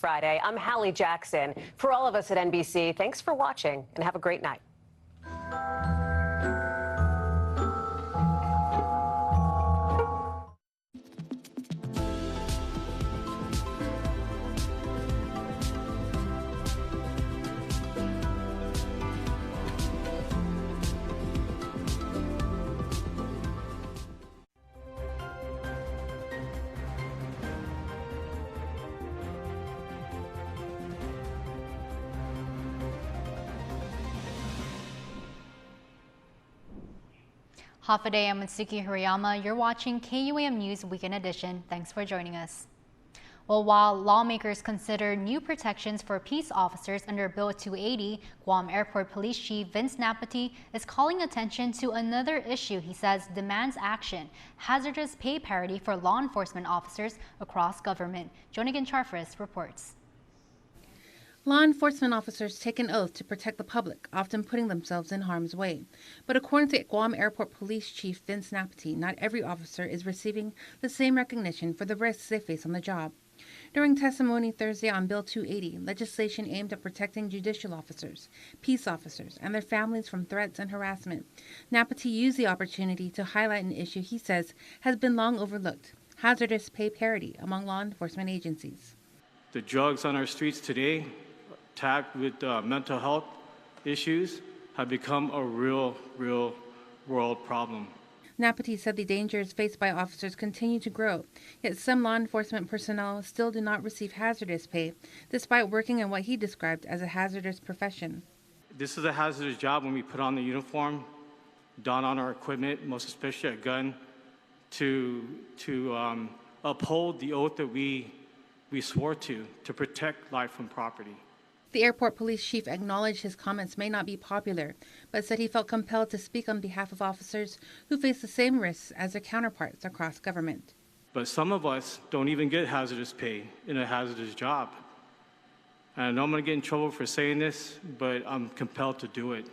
Friday. I'm Hallie Jackson. For all of us at NBC, thanks for watching and have a great night. Half a day, I'm Mitsuki Hirayama. You're watching KUAM News Weekend Edition. Thanks for joining us. Well, while lawmakers consider new protections for peace officers under Bill 280, Guam Airport Police Chief Vince Napati is calling attention to another issue he says demands action: hazardous pay parity for law enforcement officers across government. Jonigan Charfris reports. Law enforcement officers take an oath to protect the public, often putting themselves in harm's way. But according to Guam Airport Police Chief Vince Napati, not every officer is receiving the same recognition for the risks they face on the job. During testimony Thursday on Bill 280, legislation aimed at protecting judicial officers, peace officers, and their families from threats and harassment, Napati used the opportunity to highlight an issue he says has been long overlooked: hazardous pay parity among law enforcement agencies. The drugs on our streets today, tagged with mental health issues, have become a real world problem. Napati said the dangers faced by officers continue to grow, yet some law enforcement personnel still do not receive hazardous pay, despite working in what he described as a hazardous profession. This is a hazardous job when we put on the uniform, don on our equipment, most especially a gun, to uphold the oath that we swore to protect life and property. The airport police chief acknowledged his comments may not be popular, but said he felt compelled to speak on behalf of officers who face the same risks as their counterparts across government. But some of us don't even get hazardous pay in a hazardous job. And I know I'm going to get in trouble for saying this, but I'm compelled to do it.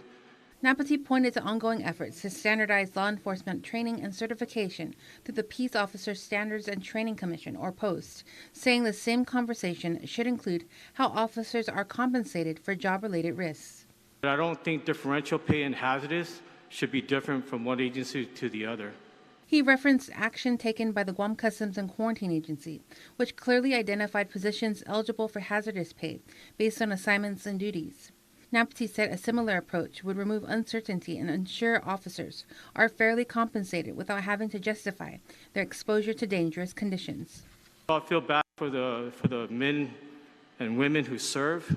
Napati pointed to ongoing efforts to standardize law enforcement training and certification through the Peace Officer Standards and Training Commission, or POST, saying the same conversation should include how officers are compensated for job-related risks. But I don't think differential pay in hazardous should be different from one agency to the other. He referenced action taken by the Guam Customs and Quarantine Agency, which clearly identified positions eligible for hazardous pay based on assignments and duties. Napati said a similar approach would remove uncertainty and ensure officers are fairly compensated without having to justify their exposure to dangerous conditions. I feel bad for the men and women who serve,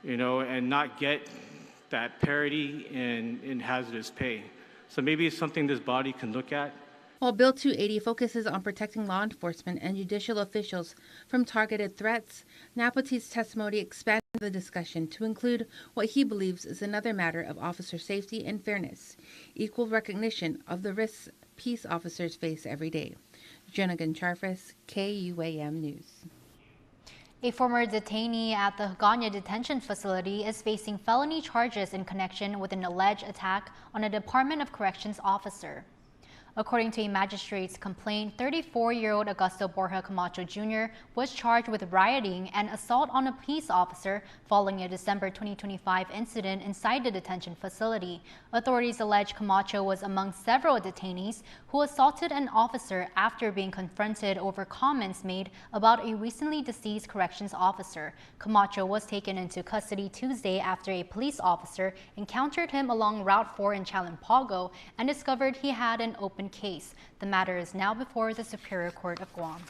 and not get that parity in hazardous pay. So maybe it's something this body can look at. While Bill 280 focuses on protecting law enforcement and judicial officials from targeted threats, Napati's testimony expanded the discussion to include what he believes is another matter of officer safety and fairness: equal recognition of the risks peace officers face every day. Jonigan Charfris, KUAM News. A former detainee at the Hagåtña detention facility is facing felony charges in connection with an alleged attack on a Department of Corrections officer. According to a magistrate's complaint, 34-year-old Augusto Borja Camacho Jr. was charged with rioting and assault on a peace officer following a December 2025 incident inside the detention facility. Authorities allege Camacho was among several detainees who assaulted an officer after being confronted over comments made about a recently deceased corrections officer. Camacho was taken into custody Tuesday after a police officer encountered him along Route 4 in Chalampago and discovered he had an open case. The matter is now before the Superior Court of Guam.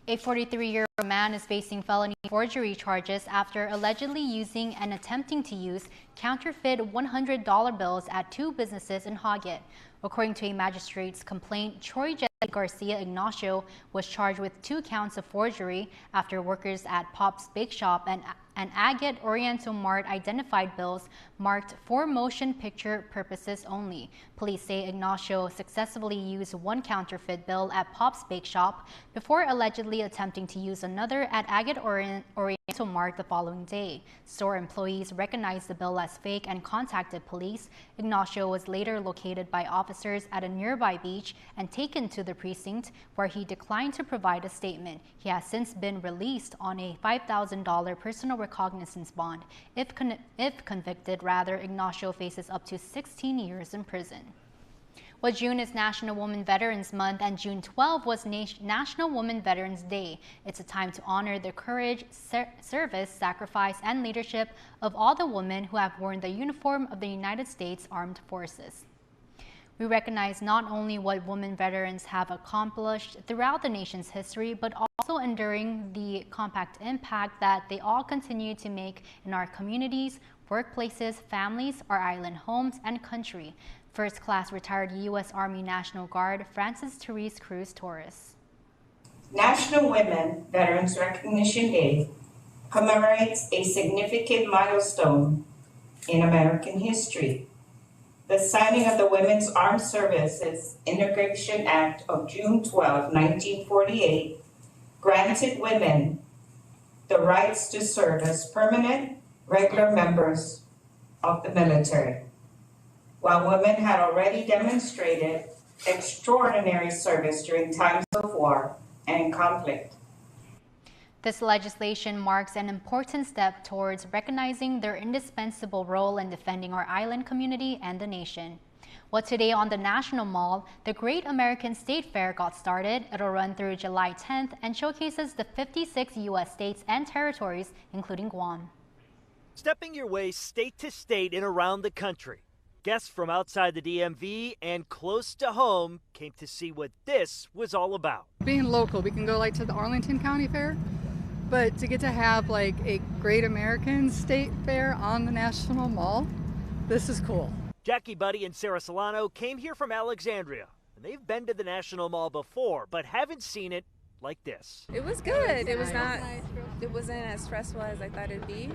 A 43-year-old man is facing felony forgery charges after allegedly using and attempting to use counterfeit $100 bills at two businesses in Hagåtña. According to a magistrate's complaint, Troy Garcia Ignacio was charged with 2 counts of forgery after workers at Pop's Bake Shop and and Agate Oriental Mart identified bills marked for motion picture purposes only. Police say Ignacio successfully used one counterfeit bill at Pop's Bake Shop before allegedly attempting to use another at Agate Oriental Mart the following day. Store employees recognized the bill as fake and contacted police. Ignacio was later located by officers at a nearby beach and taken to the precinct, where he declined to provide a statement. He has since been released on a $5,000 personal recognizance bond. If convicted, Ignacio faces up to 16 years in prison. Well, June is National Women Veterans Month, and June 12 was National Women Veterans Day. It's a time to honor the courage, service, sacrifice, and leadership of all the women who have worn the uniform of the United States Armed Forces. We recognize not only what women veterans have accomplished throughout the nation's history, but also enduring the compact impact that they all continue to make in our communities, workplaces, families, our island homes, and country. First Class retired U.S. Army National Guard Frances Therese Cruz Torres. National Women Veterans Recognition Day commemorates a significant milestone in American history. The signing of the Women's Armed Services Integration Act of June 12, 1948, granted women the rights to serve as permanent, regular members of the military. While women had already demonstrated extraordinary service during times of war and conflict. This legislation marks an important step towards recognizing their indispensable role in defending our island community and the nation. Well, today on the National Mall, the Great American State Fair got started. It'll run through July 10th and showcases the 56 U.S. states and territories, including Guam. Stepping your way state to state and around the country. Guests from outside the DMV and close to home came to see what this was all about. Being local, we can go like to the Arlington County Fair, but to get to have like a Great American State Fair on the National Mall, this is cool. Jackie Buddy and Sarah Solano came here from Alexandria, and they've been to the National Mall before, but haven't seen it like this. It was good. It wasn't as stressful as I thought it'd be,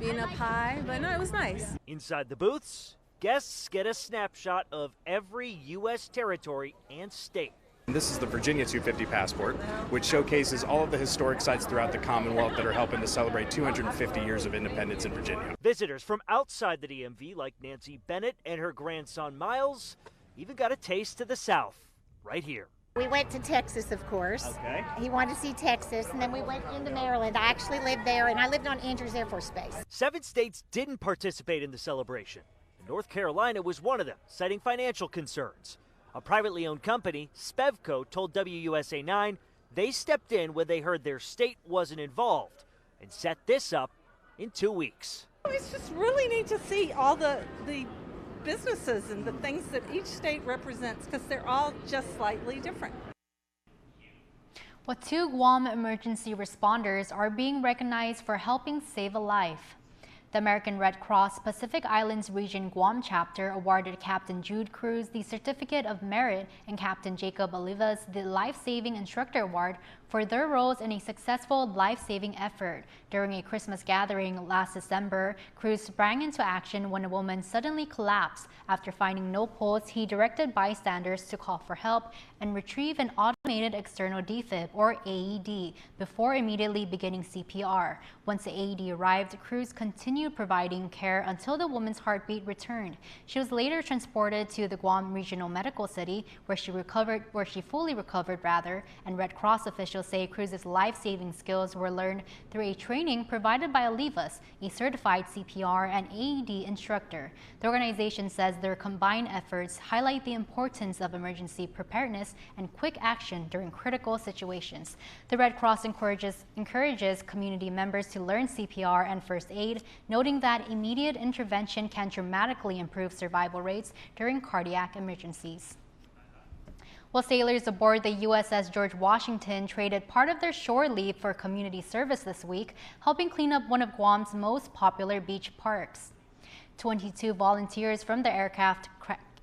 being up high, but no, it was nice. Inside the booths, guests get a snapshot of every U.S. territory and state. This is the Virginia 250 Passport, which showcases all of the historic sites throughout the Commonwealth that are helping to celebrate 250 years of independence in Virginia. Visitors from outside the DMV, like Nancy Bennett and her grandson Miles, even got a taste of the South right here. We went to Texas, of course. Okay. He wanted to see Texas, and then we went into Maryland. I actually lived there, and I lived on Andrews Air Force Base. 7 states didn't participate in the celebration. North Carolina was one of them, citing financial concerns. A privately owned company, Spevco, told WUSA 9 they stepped in when they heard their state wasn't involved and set this up in 2 weeks. It's just really neat to see all the businesses and the things that each state represents, because they're all just slightly different. Well, 2 Guam emergency responders are being recognized for helping save a life. The American Red Cross Pacific Islands Region Guam chapter awarded Captain Jude Cruz the Certificate of Merit and Captain Jacob Olivas the Life-Saving Instructor Award for their roles in a successful life-saving effort. During a Christmas gathering last December, Cruz sprang into action when a woman suddenly collapsed. After finding no pulse, he directed bystanders to call for help and retrieve an automated external defib, or AED, before immediately beginning CPR. Once the AED arrived, Cruz continued providing care until the woman's heartbeat returned. She was later transported to the Guam Regional Medical City, where she fully recovered, and Red Cross officials say Cruz's life-saving skills were learned through a training provided by Olivas, a certified CPR and AED instructor. The organization says their combined efforts highlight the importance of emergency preparedness and quick action during critical situations. The Red Cross encourages community members to learn CPR and first aid, noting that immediate intervention can dramatically improve survival rates during cardiac emergencies. Well, sailors aboard the USS George Washington traded part of their shore leave for community service this week, helping clean up one of Guam's most popular beach parks. 22 volunteers from the aircraft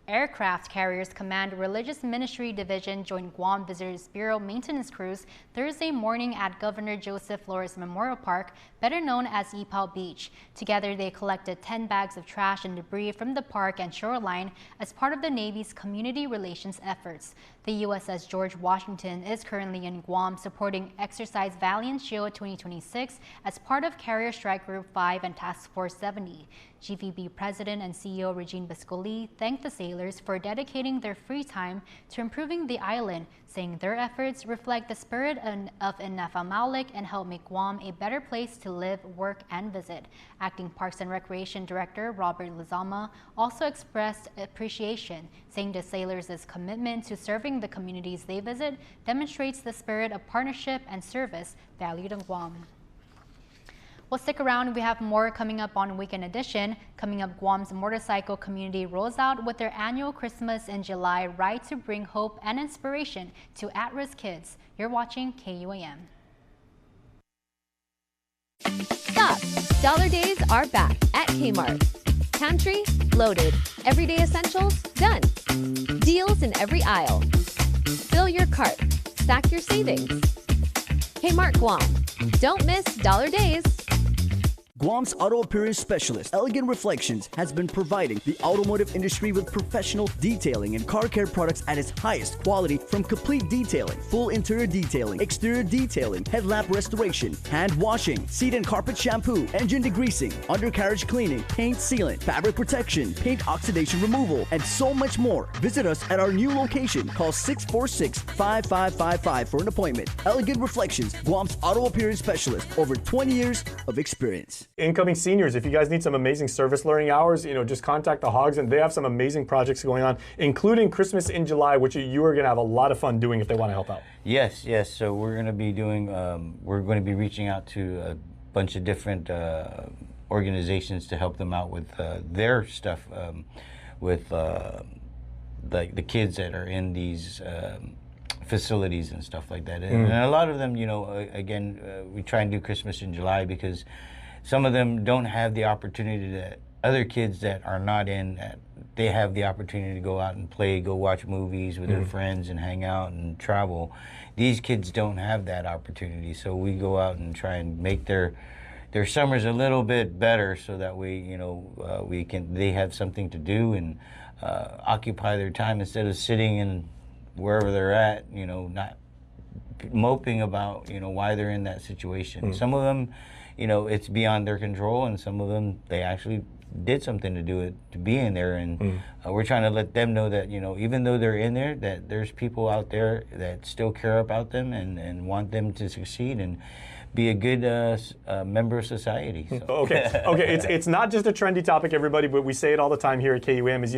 Aircraft Carriers Command Religious Ministry Division joined Guam Visitors Bureau maintenance crews Thursday morning at Governor Joseph Flores Memorial Park, better known as Ipao Beach. Together, they collected 10 bags of trash and debris from the park and shoreline as part of the Navy's community relations efforts. The USS George Washington is currently in Guam supporting Exercise Valiant Shield 2026 as part of Carrier Strike Group 5 and Task Force 70. GVB President and CEO Regine Bascoli thanked the sailors for dedicating their free time to improving the island, saying their efforts reflect the spirit of Innafa Maulik and help make Guam a better place to live, work, and visit. Acting Parks and Recreation Director Robert Lizama also expressed appreciation, saying the sailors' commitment to serving the communities they visit demonstrates the spirit of partnership and service valued in Guam. Well, stick around. We have more coming up on Weekend Edition. Coming up, Guam's motorcycle community rolls out with their annual Christmas in July ride to bring hope and inspiration to at-risk kids. You're watching KUAM. Stop! Dollar days are back at Kmart. Pantry loaded. Everyday essentials done. Deals in every aisle. Fill your cart. Stack your savings. Kmart Guam. Don't miss Dollar Days. Guam's auto appearance specialist, Elegant Reflections, has been providing the automotive industry with professional detailing and car care products at its highest quality, from complete detailing, full interior detailing, exterior detailing, headlamp restoration, hand washing, seat and carpet shampoo, engine degreasing, undercarriage cleaning, paint sealant, fabric protection, paint oxidation removal, and so much more. Visit us at our new location. Call 646-5555 for an appointment. Elegant Reflections, Guam's auto appearance specialist, over 20 years of experience. Incoming seniors, if you guys need some amazing service learning hours, just contact the Hogs, and they have some amazing projects going on, including Christmas in July, which you are going to have a lot of fun doing if they want to help out. Yes. So we're going to be doing, we're going to be reaching out to a bunch of different organizations to help them out with their stuff, with the kids that are in these facilities and stuff like that. And a lot of them, again, we try and do Christmas in July because some of them don't have the opportunity that other kids that are not in, they have the opportunity to go out and play, go watch movies with their friends and hang out and travel. These kids don't have that opportunity, so we go out and try and make their summers a little bit better so that way, they have something to do and occupy their time instead of sitting in wherever they're at, not moping about, why they're in that situation. Some of them, it's beyond their control, and some of them, they actually did something to do it, to be in there, and we're trying to let them know that, even though they're in there, that there's people out there that still care about them and want them to succeed and be a good member of society. So. Okay. It's not just a trendy topic, everybody, but we say it all the time here at KUAM is,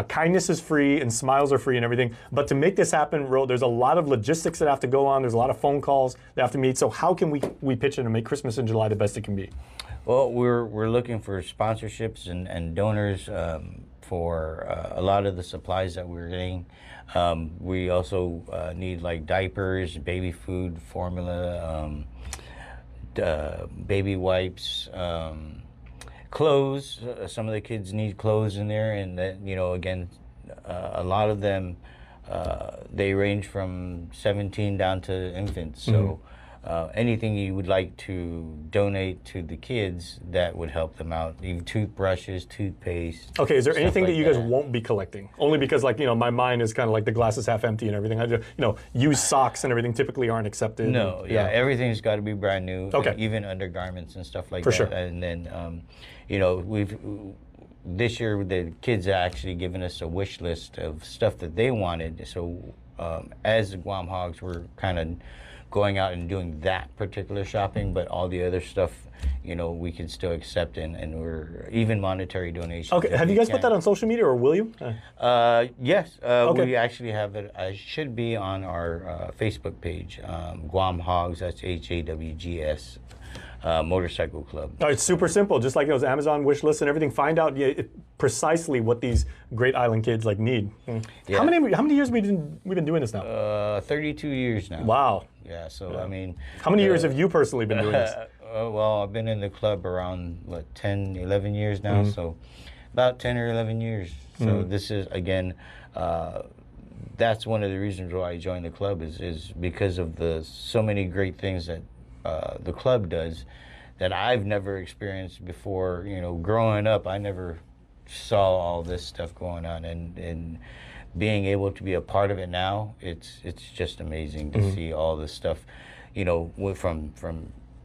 kindness is free and smiles are free and everything. But to make this happen, there's a lot of logistics that have to go on. There's a lot of phone calls that have to meet. So how can we pitch in and make Christmas in July the best it can be? Well, we're looking for sponsorships and donors for a lot of the supplies that we're getting. We also need like diapers, baby food, formula, baby wipes, clothes. Some of the kids need clothes in there, and that, again, a lot of them, they range from 17 down to infants. So anything you would like to donate to the kids that would help them out, even toothbrushes, toothpaste. Okay, is there anything that you guys won't be collecting? Only because, my mind is kind of like the glass is half empty and everything. I just, used socks and everything typically aren't accepted. No, everything's got to be brand new. Okay. Even undergarments and stuff like For that. sure. And then, this year the kids are actually giving us a wish list of stuff that they wanted. So as the Guam Hogs, we're kind of going out and doing that particular shopping, but all the other stuff, we can still accept, and we're even monetary donations. Okay, have you guys put that on social media, or will you? Yes, okay. We actually have it. I should be on our Facebook page, Guam Hogs. That's HAWGS. Motorcycle Club. It's super simple, just like those Amazon wish lists and everything. Find out precisely what these great island kids need. Yeah. How many years we've been doing this now? 32 years now. Wow. Yeah. So I mean, how many years have you personally been doing this? Well, I've been in the club around 10, 11 years now. So About 10 or 11 years. So this is, again, that's one of the reasons why I joined the club is because of the so many great things that the club does that I've never experienced before. You know, growing up, I never saw all this stuff going on, and being able to be a part of it now, it's just amazing to see all this stuff. You know, from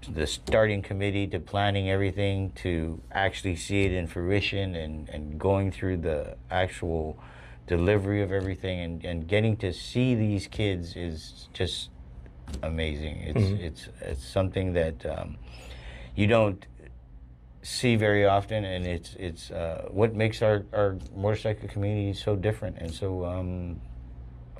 the starting committee to planning everything to actually see it in fruition and going through the actual delivery of everything and getting to see these kids is just amazing. It's something that you don't see very often, and it's what makes our motorcycle community so different and so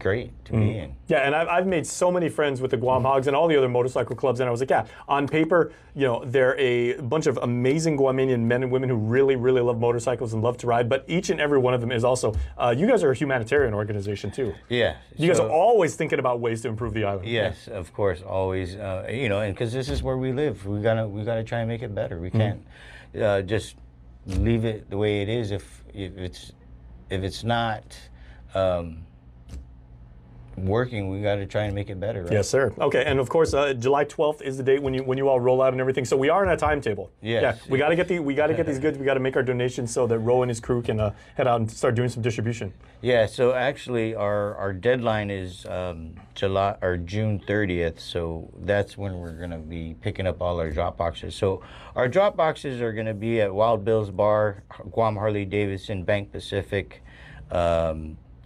great to be in. Yeah, and I've made so many friends with the Guam Hogs and all the other motorcycle clubs, and I was like, yeah, on paper, you know, they're a bunch of amazing Guamanian men and women who really, really love motorcycles and love to ride, but each and every one of them is also, you guys are a humanitarian organization too. Yeah. You guys are always thinking about ways to improve the island. Yes, of course, always. You know, and because this is where we live, we gotta try and make it better. We can't just leave it the way it is if it's not working. We got to try and make it better, right? Yes, sir. Okay, and of course, July 12th is the date when you all roll out and everything. So we are on a timetable. Yes. Yeah, we got to get these goods. We got to make our donations so that Ro and his crew can head out and start doing some distribution. Yeah. So actually, our deadline is June 30th. So that's when we're gonna be picking up all our drop boxes. So our drop boxes are gonna be at Wild Bill's Bar, Guam Harley Davidson, Bank Pacific,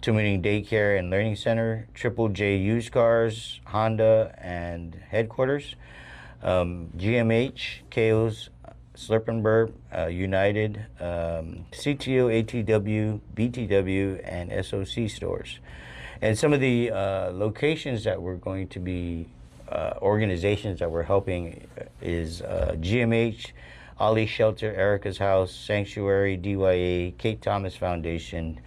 Tumining Daycare and Learning Center, Triple J Used Cars, Honda, and Headquarters, GMH, KO's, Slurp and Burp, United, CTO, ATW, BTW, and SOC stores. And some of the locations that we're going to be, organizations that we're helping is GMH, Ali Shelter, Erica's House, Sanctuary, DYA, Kate Thomas Foundation,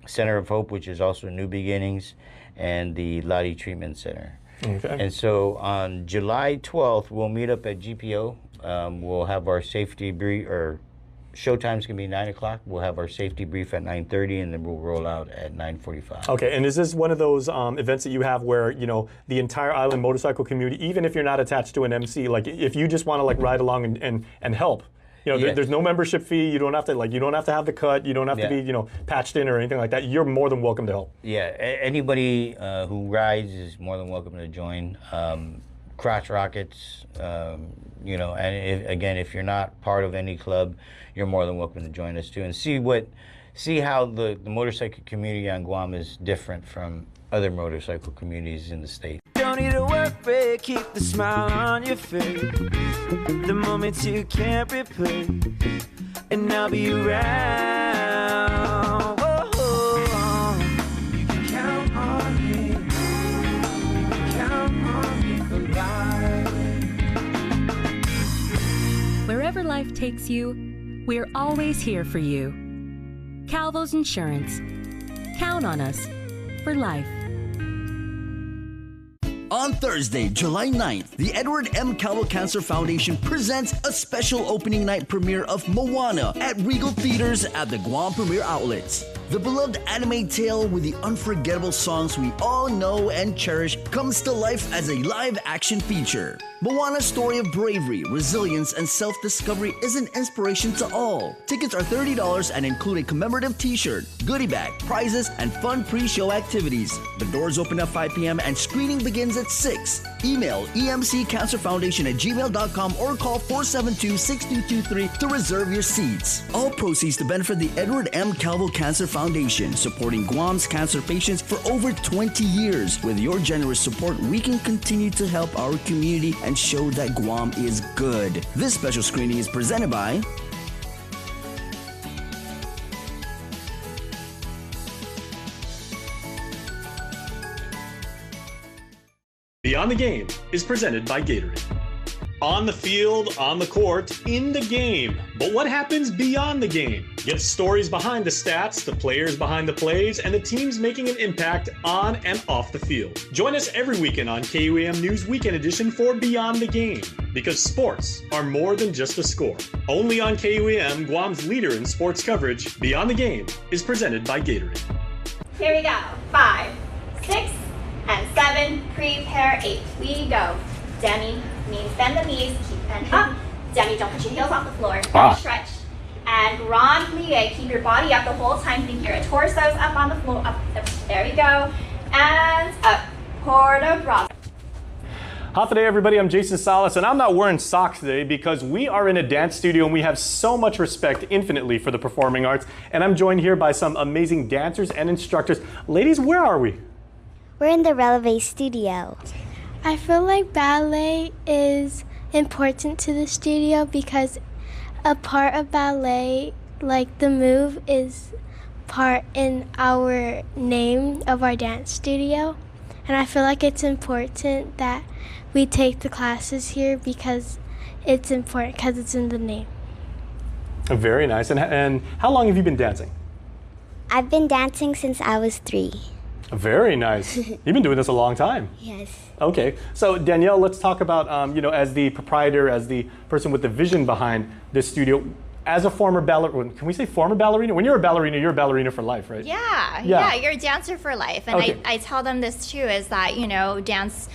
Center of Hope, which is also New Beginnings, and the Lottie Treatment Center. Okay. And so on July 12th, we'll meet up at GPO. We'll have our safety brief, or showtime's gonna be 9 o'clock. We'll have our safety brief at 9:30, and then we'll roll out at 9:45. Okay, and is this one of those events that you have where, you know, the entire island motorcycle community, even if you're not attached to an MC, like if you just want to like ride along and help, you know, Yes. there's no membership fee. You don't have to have the cut. You don't have to be, you know, patched in or anything like that. You're more than welcome to help. Yeah, anybody who rides is more than welcome to join. Crotch rockets, you know, and if you're not part of any club, you're more than welcome to join us too, and see how the motorcycle community on Guam is different from other motorcycle communities in the state. Don't need to worry, keep the smile on your face. The moments you can't replace, and I'll be around. Whoa. You can count on me. You can count on me for life. Wherever life takes you, we're always here for you. Calvo's Insurance. Count on us for life. On Thursday, July 9th, the Edward M. Calvo Cancer Foundation presents a special opening night premiere of Moana at Regal Theaters at the Guam Premiere Outlets. The beloved anime tale with the unforgettable songs we all know and cherish comes to life as a live-action feature. Moana's story of bravery, resilience, and self-discovery is an inspiration to all. Tickets are $30 and include a commemorative t-shirt, goodie bag, prizes, and fun pre-show activities. The doors open at 5 p.m. and screening begins at 6. Email emccancerfoundation@gmail.com or call 472-6223 to reserve your seats. All proceeds to benefit the Edward M. Calvo Cancer Foundation, supporting Guam's cancer patients for over 20 years. With your generous support, we can continue to help our community and show that Guam is good. This special screening is presented by Beyond the Game is presented by Gatorade. On the field, on the court, in the game. But what happens beyond the game? Get stories behind the stats, the players behind the plays, and the teams making an impact on and off the field. Join us every weekend on KUAM News Weekend Edition for Beyond the Game, because sports are more than just a score. Only on KUAM, Guam's leader in sports coverage, Beyond the Game is presented by Gatorade. Here we go. 5, 6, and 7. Prepare 8. We go. Demi means bend the knees, keep bent up. Demi, don't put your heels off the floor. Don't stretch. And grand plie, keep your body up the whole time. Think your torso's up on the floor. Up. There we go. And up. Port de bras. Hi today, everybody. I'm Jason Salas, and I'm not wearing socks today because we are in a dance studio and we have so much respect infinitely for the performing arts. And I'm joined here by some amazing dancers and instructors. Ladies, where are we? We're in the Releve studio. I feel like ballet is important to the studio because a part of ballet, like the move, is part in our name of our dance studio. And I feel like it's important that we take the classes here because it's important because it's in the name. Very nice. And how long have you been dancing? I've been dancing since I was 3. Very nice. You've been doing this a long time. Yes. Okay. So Danielle, let's talk about, as the proprietor, as the person with the vision behind this studio, as a former ballerina, can we say former ballerina? When you're a ballerina for life, right? Yeah, you're a dancer for life. And okay. I tell them this too, is that, dance,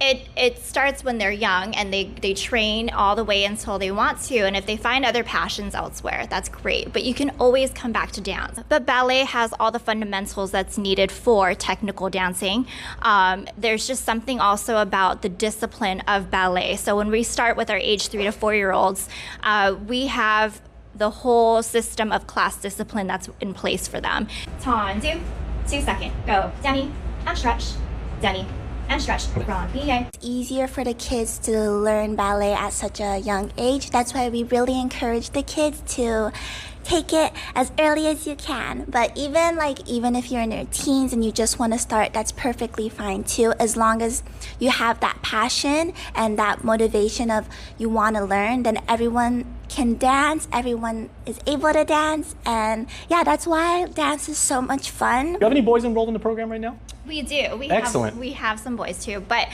it starts when they're young and they train all the way until they want to. And if they find other passions elsewhere, that's great. But you can always come back to dance. But ballet has all the fundamentals that's needed for technical dancing. There's just something also about the discipline of ballet. So when we start with our age 3 to 4-year-olds, we have the whole system of class discipline that's in place for them. Ton, 2 second, go, demi, and stretch, demi, and stretch. Grand plie. It's easier for the kids to learn ballet at such a young age. That's why we really encourage the kids to take it as early as you can. But even if you're in your teens and you just want to start, that's perfectly fine too, as long as you have that passion and that motivation of you want to learn. Then everyone can dance, everyone is able to dance, and yeah, that's why dance is so much fun. Do you have any boys enrolled in the program right now? We do. Excellent. We have some boys too, but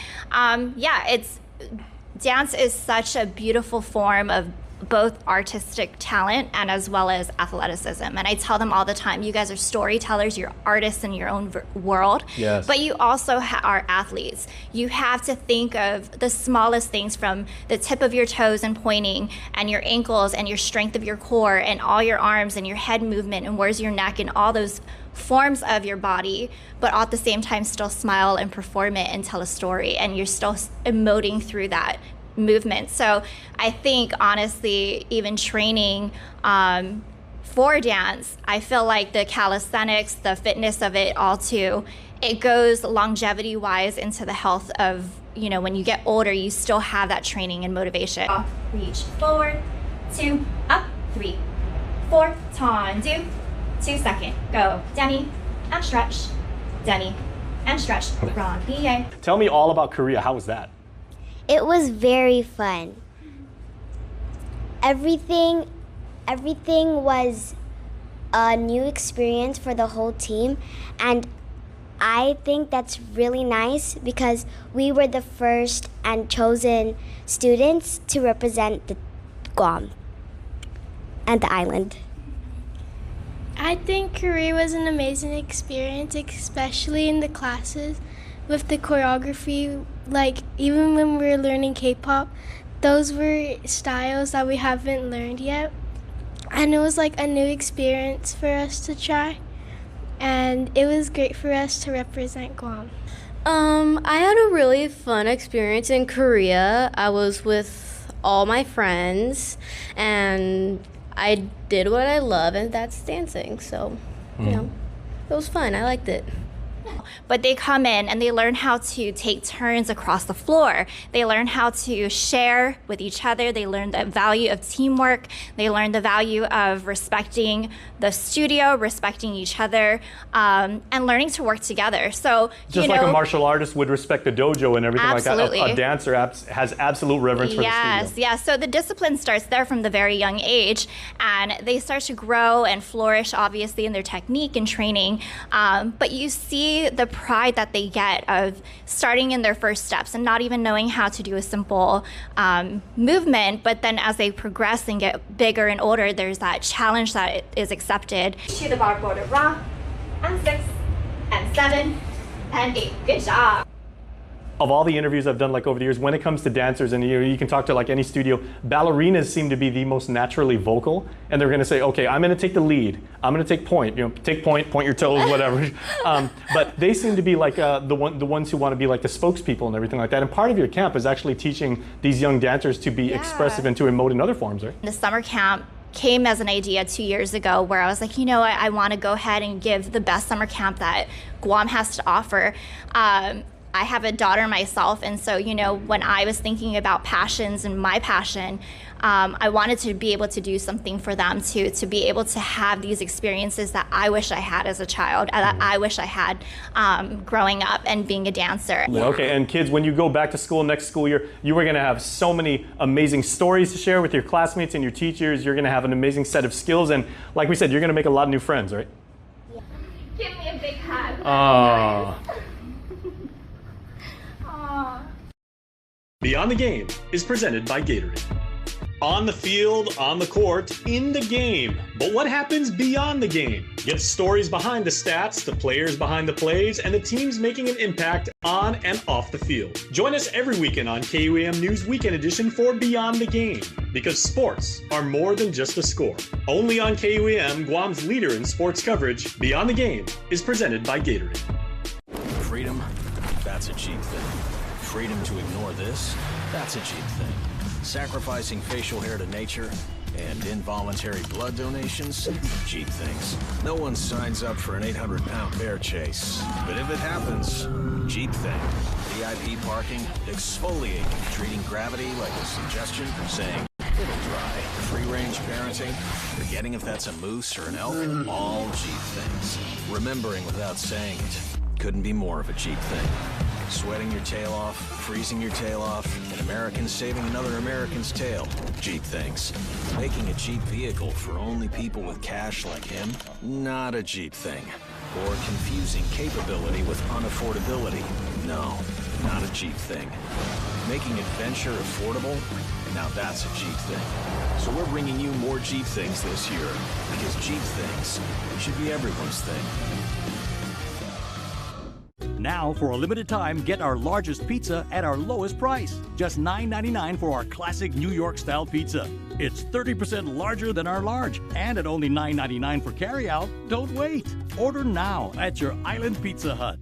dance is such a beautiful form of both artistic talent and as well as athleticism. And I tell them all the time, you guys are storytellers, you're artists in your own world, yes. But you also are athletes. You have to think of the smallest things, from the tip of your toes and pointing, and your ankles, and your strength of your core, and all your arms, and your head movement, and where's your neck, and all those forms of your body, but at the same time still smile and perform it and tell a story, and you're still emoting through that movement. So I think honestly, even training for dance, I feel like the calisthenics, the fitness of it all too, it goes longevity wise into the health of, when you get older, you still have that training and motivation. Off, reach forward, 2, up, 3, 4, ton, 2 second, go, demi, and stretch, demi, and stretch, grand plie. Tell me all about Korea. How was that? It was very fun. Everything was a new experience for the whole team, and I think that's really nice because we were the first and chosen students to represent the Guam and the island. I think Korea was an amazing experience, especially in the classes with the choreography. Like, even when we were learning K-pop, those were styles that we haven't learned yet. And it was like a new experience for us to try. And it was great for us to represent Guam. I had a really fun experience in Korea. I was with all my friends, and I did what I love, and that's dancing. So, it was fun. I liked it. but they come in and they learn how to take turns across the floor. They learn how to share with each other. They learn the value of teamwork. They learn the value of respecting the studio, respecting each other, and learning to work together. So, just like a martial artist would respect the dojo and everything absolutely. like that, a dancer has absolute reverence for the studio. Yes. So the discipline starts there from the very young age, and they start to grow and flourish, obviously, in their technique and training. But you see the pride that they get of starting in their first steps and not even knowing how to do a simple movement. But then as they progress and get bigger and older, there's that challenge that is accepted. To the bar border, rock, and 6, and 7, and 8. Good job. Of all the interviews I've done like over the years, when it comes to dancers, and you can talk to like any studio, ballerinas seem to be the most naturally vocal, and they're going to say, okay, I'm going to take the lead, I'm going to take point, take point your toes, whatever. But they seem to be like the ones who want to be like the spokespeople and everything like that. And part of your camp is actually teaching these young dancers to be expressive and to emote in other forms, right? The summer camp came as an idea 2 years ago where I was like, I want to go ahead and give the best summer camp that Guam has to offer. I have a daughter myself, and so, when I was thinking about passions and my passion, I wanted to be able to do something for them to be able to have these experiences that I wish I had as a child, that I wish I had growing up and being a dancer. Okay, and kids, when you go back to school next school year, you are going to have so many amazing stories to share with your classmates and your teachers. You're going to have an amazing set of skills, and like we said, you're going to make a lot of new friends, right? Yeah. Give me a big hug. Aww. Beyond the Game is presented by Gatorade. On the field, on the court, in the game. But what happens beyond the game? Get stories behind the stats, the players behind the plays, and the teams making an impact on and off the field. Join us every weekend on KUAM News Weekend Edition for Beyond the Game, because sports are more than just a score. Only on KUAM, Guam's leader in sports coverage, Beyond the Game is presented by Gatorade. Freedom, that's a cheap thing. Freedom to ignore this, that's a cheap thing. Sacrificing facial hair to nature and involuntary blood donations, cheap things. No one signs up for an 800-pound bear chase. But if it happens, cheap thing. VIP parking, exfoliating, treating gravity like a suggestion, saying, it'll dry. Free-range parenting, forgetting if that's a moose or an elk, all cheap things. Remembering without saying it, couldn't be more of a cheap thing. Sweating your tail off, freezing your tail off, an American saving another American's tail. Cheap things. Making a cheap vehicle for only people with cash like him? Not a cheap thing. Or confusing capability with unaffordability? No, not a cheap thing. Making adventure affordable? Now that's a cheap thing. So we're bringing you more cheap things this year, because cheap things should be everyone's thing. Now, for a limited time, get our largest pizza at our lowest price. Just $9.99 for our classic New York-style pizza. It's 30% larger than our large, and at only $9.99 for carryout. Don't wait. Order now at your Island Pizza Hut.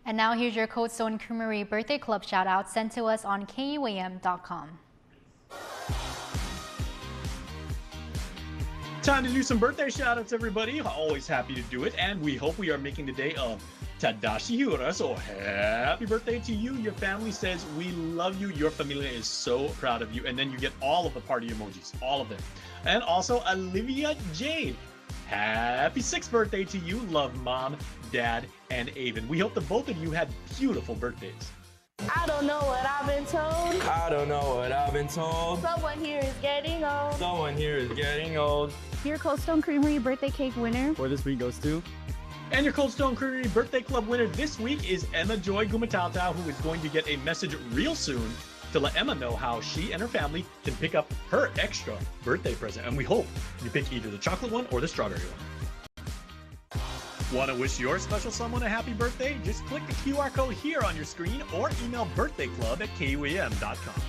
And now here's your Cold Stone Creamery Birthday Club shout-out sent to us on KUAM.com. Time to do some birthday shout-outs, everybody. Always happy to do it, and we hope we are making the day of Tadashi Hura. So happy birthday to you. Your family says we love you. Your familia is so proud of you. And then you get all of the party emojis, all of them. And also Olivia Jade. Happy 6th birthday to you. Love mom, dad, and Avon. We hope that both of you had beautiful birthdays. I don't know what I've been told. I don't know what I've been told. Someone here is getting old. Someone here is getting old. Your Cold Stone Creamery birthday cake winner for this week goes to... And your Cold Stone Creamery Birthday Club winner this week is Emma Joy Gumatauta, who is going to get a message real soon to let Emma know how she and her family can pick up her extra birthday present. And we hope you pick either the chocolate one or the strawberry one. Want to wish your special someone a happy birthday? Just click the QR code here on your screen or email birthdayclub@kuam.com.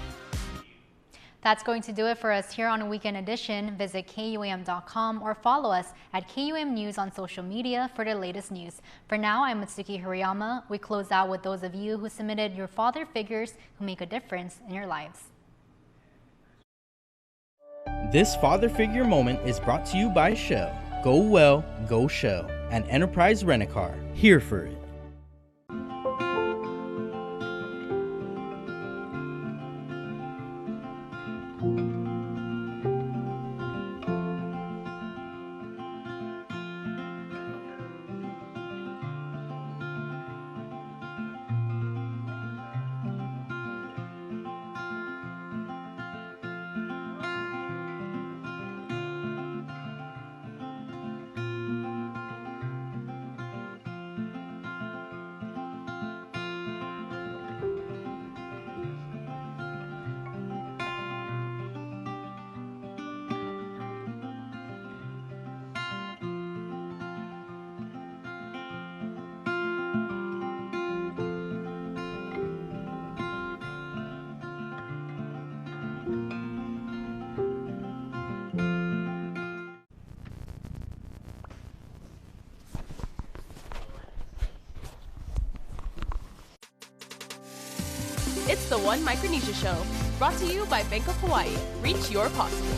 That's going to do it for us here on Weekend Edition. Visit KUAM.com or follow us at KUAM News on social media for the latest news. For now, I'm Mitsuki Hirayama. We close out with those of you who submitted your father figures who make a difference in your lives. This father figure moment is brought to you by Shell. Go well, go Shell. An Enterprise Rent-A-Car. Here for it. It's the One Micronesia Show, brought to you by Bank of Hawaii. Reach your possible.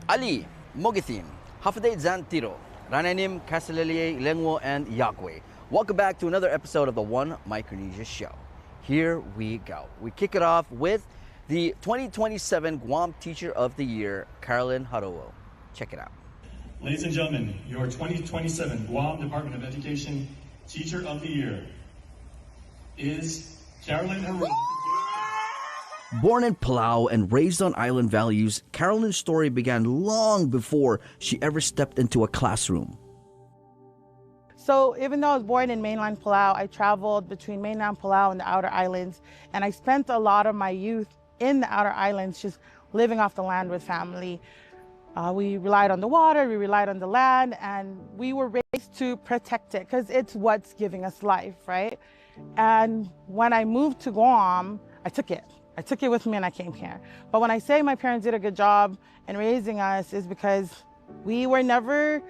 Ali, Mogithin, Hafade Zantiro, Rananim, Kasalelie, Lengwo, and Yagwe. Welcome back to another episode of the One Micronesia Show. Here we go. We kick it off with the 2027 Guam Teacher of the Year, Carolyn Harowo. Check it out. Ladies and gentlemen, your 2027 Guam Department of Education Teacher of the Year is Carolyn Harowo. Born in Palau and raised on island values, Carolyn's story began long before she ever stepped into a classroom. So even though I was born in mainland Palau, I traveled between mainland Palau and the outer islands, and I spent a lot of my youth in the outer islands just living off the land with family. We relied on the water, we relied on the land, and we were raised to protect it because it's what's giving us life, right? And when I moved to Guam, I took it. I took it with me and I came here. But when I say my parents did a good job in raising us, is because we were never